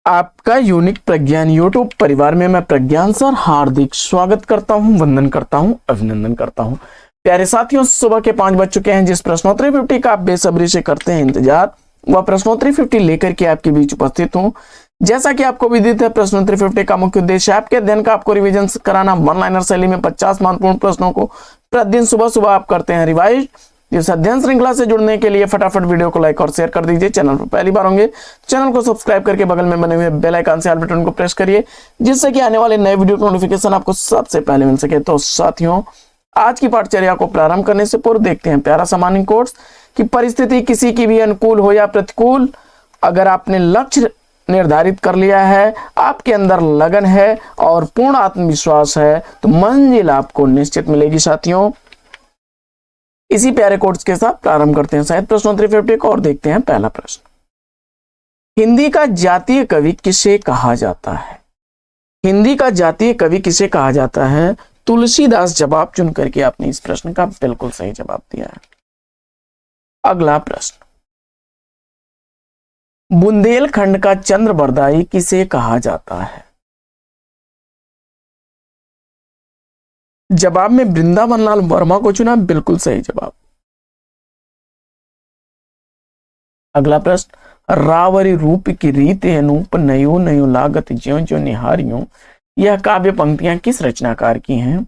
आपका यूनिक प्रज्ञान यूट्यूब परिवार में मैं प्रज्ञान सर हार्दिक स्वागत करता हूं, वंदन करता हूं, अभिनंदन करता हूं। प्यारे साथियों, सुबह के 5 बज चुके हैं। जिस प्रश्नोत्तरी 50 का आप बेसब्री से करते हैं इंतजार, वह प्रश्नोत्तरी 50 लेकर के आपके बीच उपस्थित हूं। जैसा कि आपको विदित है, प्रश्नोत्तरी 50 का मुख्य उद्देश्य आपके अध्ययन का आपको रिविजन कराना। वन लाइनर शैली में 50 महत्वपूर्ण प्रश्नों को प्रतिदिन सुबह सुबह आप करते हैं रिवाइज। इस अध्ययन श्रृंखला से जुड़ने के लिए फटाफट वीडियो को लाइक और शेयर कर दीजिए। चैनल पर पहली बार होंगे, चैनल को सब्सक्राइब करके बगल में बने हुए बेल आइकन से ऑल बटन को प्रेस करिए, जिससे कि आने वाले नए वीडियो का नोटिफिकेशन आपको सबसे पहले मिल सके। तो साथियों, आज की पाठचर्या को प्रारंभ करने से पूर्व देखते हैं प्यारा सामान्य कोर्स की परिस्थिति किसी की भी अनुकूल हो या प्रतिकूल, अगर आपने लक्ष्य निर्धारित कर लिया है, आपके अंदर लगन है और पूर्ण आत्मविश्वास है, तो मंजिल आपको निश्चित मिलेगी। साथियों, इसी प्यारे कोर्स के साथ प्रारंभ करते हैं शायद प्रश्नोत्तरी 50 को और देखते हैं पहला प्रश्न। हिंदी का जातीय कवि किसे कहा जाता है? हिंदी का जातीय कवि किसे कहा जाता है? तुलसीदास जवाब चुन करके आपने इस प्रश्न का बिल्कुल सही जवाब दिया है। अगला प्रश्न, बुंदेलखंड का चंद्रबरदाई किसे कहा जाता है? जवाब में वृंदावन लाल वर्मा को चुना, बिल्कुल सही जवाब। अगला प्रश्न, रावरी रूप की रीत अनूप नयो नयो लागत ज्यो ज्यो निहारियों, यह काव्य पंक्तियां किस रचनाकार की हैं?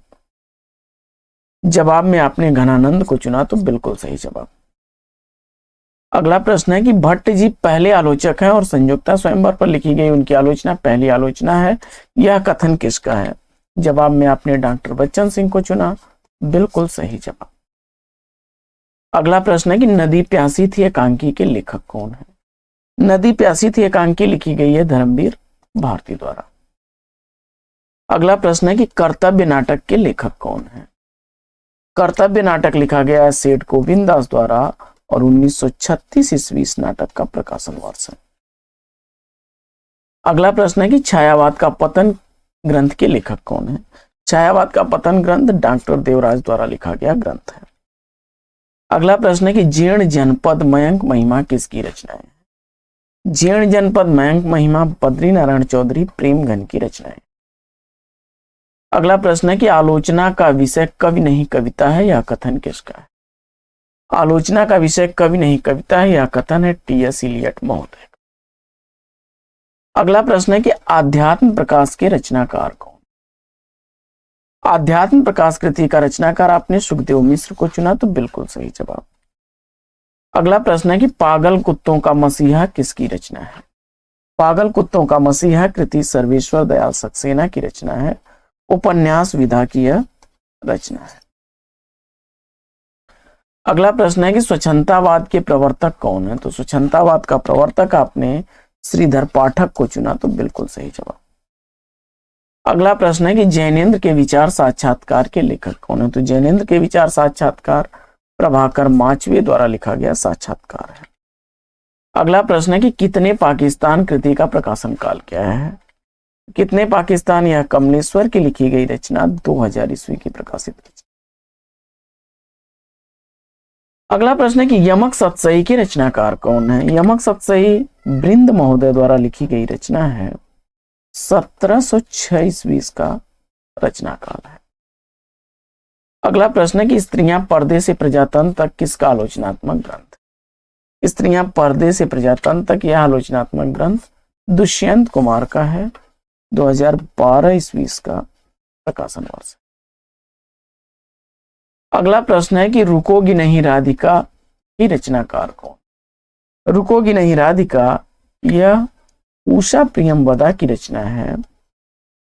जवाब में आपने घनानंद को चुना, तो बिल्कुल सही जवाब। अगला प्रश्न है कि भट्ट जी पहले आलोचक हैं और संयुक्ता स्वयंवर पर लिखी गई उनकी आलोचना पहली आलोचना है, यह कथन किसका है? जवाब में आपने डॉक्टर बच्चन सिंह को चुना, बिल्कुल सही जवाब। अगला प्रश्न है कि नदी प्यासी थी एकांकी के लेखक कौन है? नदी प्यासी थी एकांकी लिखी गई है धर्मवीर भारती द्वारा। अगला प्रश्न है कि कर्तव्य नाटक के लेखक कौन है? कर्तव्य नाटक लिखा गया है सेठ गोविंद दास द्वारा और 1936 ईस्वी इस नाटक का प्रकाशन वर्ष है। अगला प्रश्न है कि छायावाद का पतन ग्रंथ के लेखक कौन है? छायावाद का पतन ग्रंथ डॉक्टर देवराज द्वारा लिखा गया ग्रंथ है। अगला प्रश्न है कि जीर्ण जनपद मयंक महिमा किसकी रचना है? जीर्ण जनपद मयंक महिमा बद्रीनारायण चौधरी प्रेमघन की रचना है। अगला प्रश्न है कि आलोचना का विषय कवि नहीं कविता है, यह कथन किसका है? आलोचना का विषय कवि नहीं कविता है, यह कथन है टी.एस. इलियट महोदय। अगला प्रश्न है कि आध्यात्म प्रकाश के रचनाकार कौन? आध्यात्म प्रकाश कृति का रचनाकार आपने सुखदेव मिश्र को चुना, तो बिल्कुल सही जवाब। अगला प्रश्न है कि पागल कुत्तों का मसीहा किसकी रचना है? पागल कुत्तों का मसीहा कृति सर्वेश्वर दयाल सक्सेना की रचना है, उपन्यास विधा की यह रचना है। अगला प्रश्न है कि स्वच्छंदतावाद के प्रवर्तक कौन है? तो स्वच्छंदतावाद का प्रवर्तक आपने श्रीधर पाठक को चुना, तो बिल्कुल सही जवाब। अगला प्रश्न है कि जैनेन्द्र के विचार साक्षात्कार के लेखक कौन है? तो जैनेन्द्र के विचार साक्षात्कार प्रभाकर माचवे द्वारा लिखा गया साक्षात्कार है। अगला प्रश्न है कि कितने पाकिस्तान कृति का प्रकाशन काल क्या है? कितने पाकिस्तान, यह कमलेश्वर की लिखी गई रचना 2000 ईस्वी की प्रकाशित रचना। अगला प्रश्न है कि यमक सतसई के रचनाकार कौन है? यमक सतसई बृंद महोदय द्वारा लिखी गई रचना है, 1706 ईस्वी का रचना काल है। अगला प्रश्न है कि स्त्रियां पर्दे से प्रजातंत्र तक किसका आलोचनात्मक ग्रंथ? स्त्रियां पर्दे से प्रजातंत्र तक, यह आलोचनात्मक ग्रंथ दुष्यंत कुमार का है, 2012 ईस्वी का प्रकाशन वर्ष। अगला प्रश्न है कि रुकोगी नहीं राधिका की रचनाकार कौन? रुकोगी नहीं राधिका, यह उषा प्रियमवदा की रचना है,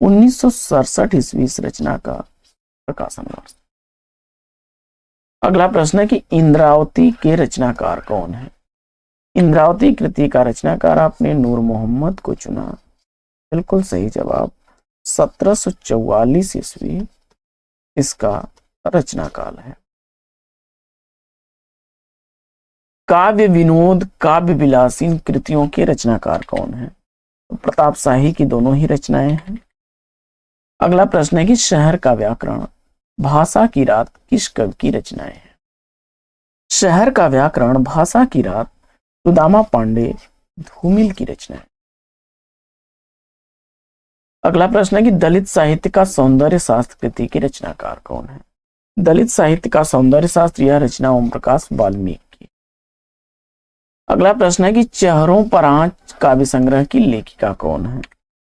1967 ईस्वी इस रचना का प्रकाशन वर्ष। अगला प्रश्न है कि इंद्रावती के रचनाकार कौन है? इंद्रावती कृति का रचनाकार आपने नूर मोहम्मद को चुना, बिल्कुल सही जवाब। 1744 ईस्वी इसका रचना काल है। काव्य विनोद काव्य विलासीन कृतियों के रचनाकार कौन है? तो प्रताप शाही की दोनों ही रचनाएं हैं। अगला प्रश्न है कि शहर का व्याकरण भाषा की रात किस कवि की रचनाएं हैं? शहर का व्याकरण भाषा की रात सुदामा पांडे धूमिल की रचना है। अगला प्रश्न है कि दलित साहित्य का सौंदर्य शास्त्र कृति के रचनाकार कौन है? दलित साहित्य का सौंदर्य शास्त्र यह रचना ओम प्रकाश वाल्मीकि की। अगला प्रश्न है कि चेहरों पर आंच काव्य संग्रह की लेखिका कौन है?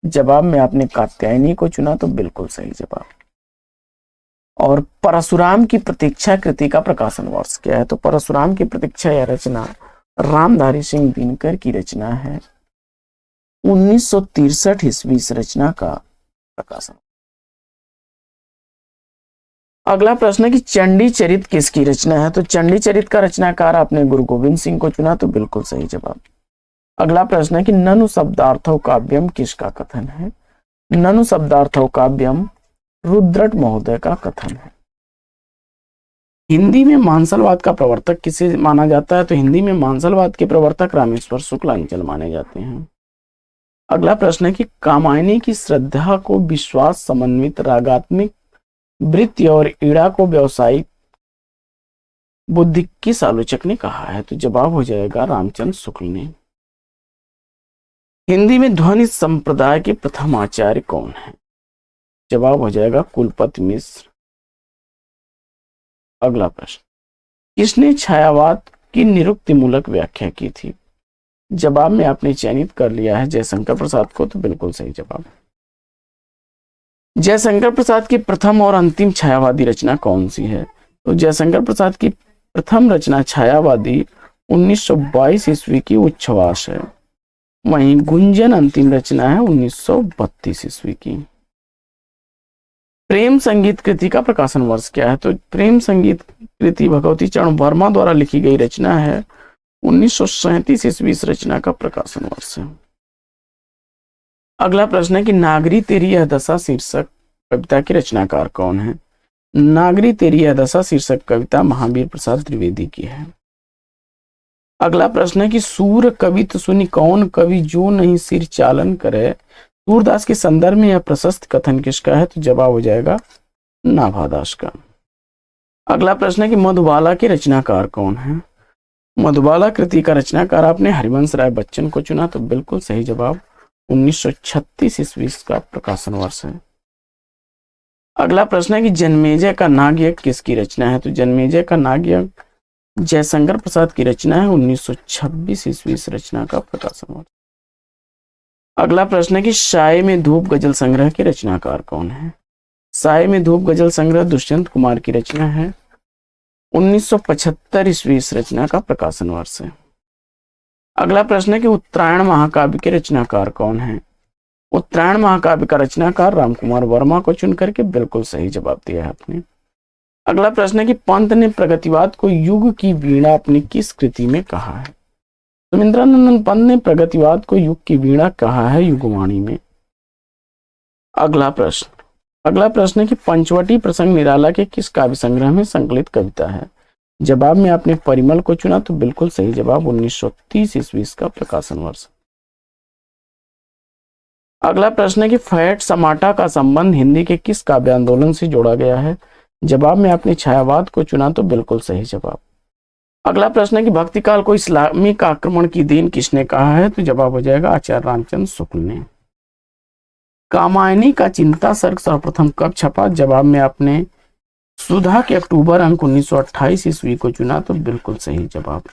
जवाब में आपने कात्यायनी को चुना तो बिल्कुल सही जवाब। और परशुराम की प्रतीक्षा कृति का प्रकाशन वर्ष क्या है? तो परशुराम की प्रतीक्षा यह रचना रामधारी सिंह दिनकर की रचना है। 1963 ईस्वी इस रचना का प्रकाशन। अगला प्रश्न है कि चंडी चरित किसकी रचना है? तो चंडी चरित का रचनाकार आपने गुरु गोविंद सिंह को चुना तो बिल्कुल सही जवाब। अगला प्रश्न है कि ननु शब्दार्थो काव्यम किसका कथन है? ननु शब्दार्थो काव्यम रुद्रट महोदय का कथन है। हिंदी में मानसलवाद का प्रवर्तक किसे माना जाता है? तो हिंदी में मानसलवाद के प्रवर्तक रामेश्वर शुक्लांचल माने जाते हैं। अगला प्रश्न है कि कामायनी की श्रद्धा को विश्वास समन्वित रागात्मक वृत्ति और ईड़ा को व्यावसायिक बुद्धि किस आलोचक ने कहा है? तो जवाब हो जाएगा रामचंद्र शुक्ल ने। हिंदी में ध्वनि संप्रदाय के प्रथम आचार्य कौन है? जवाब हो जाएगा कुलपति मिश्र। अगला प्रश्न, किसने छायावाद की निरुक्ति मूलक व्याख्या की थी? जवाब में आपने चयनित कर लिया है जयशंकर प्रसाद को तो बिल्कुल सही जवाब। जयशंकर प्रसाद की प्रथम और अंतिम छायावादी रचना कौन सी है? तो जयशंकर प्रसाद की प्रथम रचना छायावादी 1922 ईस्वी की उच्छ्वास है। वहीं गुंजन अंतिम रचना है 1932 ईस्वी की। प्रेम संगीत कृति का प्रकाशन वर्ष क्या है? तो प्रेम संगीत कृति भगवती चरण वर्मा द्वारा लिखी गई रचना है। 1937 ईस्वी इस रचना का प्रकाशन वर्ष है। अगला प्रश्न है कि नागरी तेरी यह दशा शीर्षक कविता के रचनाकार कौन है? नागरी तेरी यह दशा शीर्षक कविता महावीर प्रसाद द्विवेदी की है। अगला प्रश्न है कि सूर कवित सुनि कौन कवि जो नहीं सिर चालन करे? सूरदास के संदर्भ में यह प्रशस्त कथन किसका है? तो जवाब हो जाएगा नाभादास का। अगला प्रश्न है कि मधुबाला के रचनाकार कौन है? मधुबाला कृति का रचनाकार आपने हरिवंश राय बच्चन को चुना तो बिल्कुल सही जवाब। 1936 ईस्वी का प्रकाशन वर्ष है। अगला प्रश्न है कि जन्मेजय का नागयज्ञ किसकी रचना है? तो जन्मेजय का नागयज्ञ जयशंकर प्रसाद की रचना है। 1926 ईस्वी इस रचना का प्रकाशन वर्ष। अगला प्रश्न है कि साये में धूप गजल संग्रह के रचनाकार कौन है? साये में धूप गजल संग्रह दुष्यंत कुमार की रचना है। 1975 ईस्वी इस रचना का प्रकाशन वर्ष है। अगला प्रश्न है कि उत्तरायण महाकाव्य के रचनाकार कौन है? उत्तरायण महाकाव्य का रचनाकार रामकुमार वर्मा को चुन करके बिल्कुल सही जवाब दिया है आपने। अगला प्रश्न है कि पंत ने प्रगतिवाद को युग की वीणा अपनी किस कृति में कहा है? सुमिंद्रानंदन पंत ने प्रगतिवाद को युग की वीणा कहा है युगवाणी में। अगला प्रश्न है कि पंचवटी प्रसंग निराला के किस काव्य संग्रह में संकलित कविता है? जवाब में आपने परिमल को चुना तो बिल्कुल सही जवाब। 1930 ईस्वी का प्रकाशन वर्ष। अगला प्रश्न है कि फैट समाटा का संबंध हिंदी के किस काव्य आंदोलन से जोड़ा गया है? जवाब में आपने छायावाद को चुना तो बिल्कुल सही जवाब। अगला प्रश्न है कि भक्तिकाल को इस्लामिक आक्रमण की देन किसने कहा है? तो जवाब हो जाएगा आचार्य रामचंद्र शुक्ल ने। कामायनी का चिंता सर्ग सर्वप्रथम कब छपा? जवाब में आपने सुधा के अक्टूबर अंक 1928 ईस्वी को चुना तो बिल्कुल सही जवाब।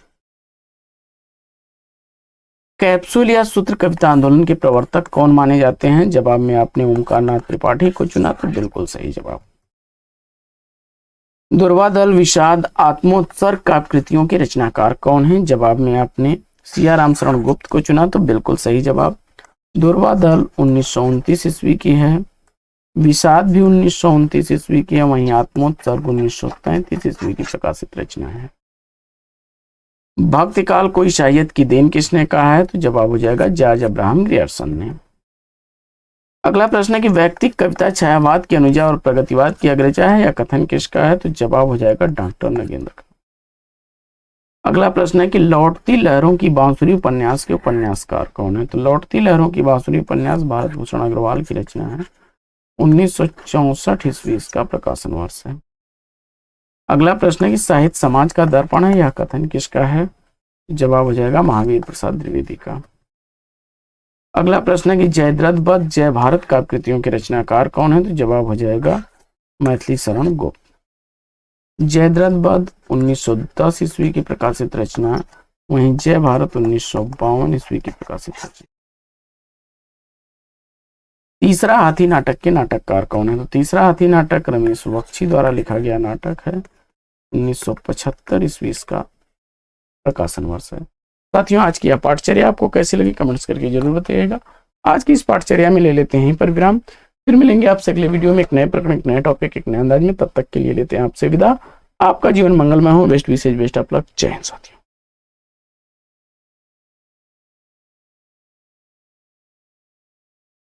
कैप्सूल या सूत्र कविता आंदोलन के प्रवर्तक कौन माने जाते हैं? जवाब में आपने ओमकार नाथ त्रिपाठी को चुना तो बिल्कुल सही जवाब। दुर्वादल विषाद आत्मोत्सर्ग काव्य कृतियों के रचनाकार कौन है? जवाब में आपने सियाराम शरण गुप्त को चुना तो बिल्कुल सही जवाब। दुर्वादल 1929 ईस्वी की है। विषाद भी 1929 ईस्वी की है। वहीं आत्मोत्सर्ग 1933 ईस्वी की प्रकाशित रचना है। भक्तिकाल को ईसाइयत की देन किसने कहा है? तो जवाब हो जाएगा जॉर्ज अब्राहम ग्रियर्सन ने। अगला प्रश्न है कि व्यक्तिक कविता छायावाद की अनुजा और प्रगतिवाद की अग्रजा है या कथन किसका है? तो जवाब हो जाएगा डॉक्टर नगेंद्र का। अगला प्रश्न है कि लौटती लहरों की बांसुरी उपन्यास के उपन्यासकार कौन है? तो लौटती लहरों की बांसुरी उपन्यास भारत भूषण अग्रवाल की रचना है। 1964 ईस्वी इसका प्रकाशन वर्ष है। अगला प्रश्न है कि साहित्य समाज का दर्पण है यह कथन किसका है? जवाब हो जाएगा महावीर प्रसाद द्विवेदी का। अगला प्रश्न है कि जयद्रथ वध जय भारत काव्य कृतियों के रचनाकार कौन है? तो जवाब हो जाएगा मैथिली शरण गुप्त। जयद्रथ वध 1910 ईस्वी की प्रकाशित रचना, वहीं जय भारत 1952 ईस्वी की प्रकाशित रचना। तीसरा हाथी नाटक के नाटककार कौन है? तो तीसरा हाथी नाटक रमेश बख्शी द्वारा लिखा गया नाटक है, 1975 ईस्वी इसका प्रकाशन वर्ष है। साथियों, आज की यह पाठचर्या आपको कैसी लगी कमेंट्स करके जरूर बताइएगा। आज की इस पाठचर्या में ले लेते हैं पर विराम, फिर मिलेंगे आपसे अगले वीडियो में एक नए प्रकरण, एक नए टॉपिक, एक नए अंदाज में। तब तक के लिए लेते हैं आपसे विदा। आपका जीवन मंगलमय हो। बेस्ट विशेष बेस्ट ऑफ लक। जय हिंद साथियों।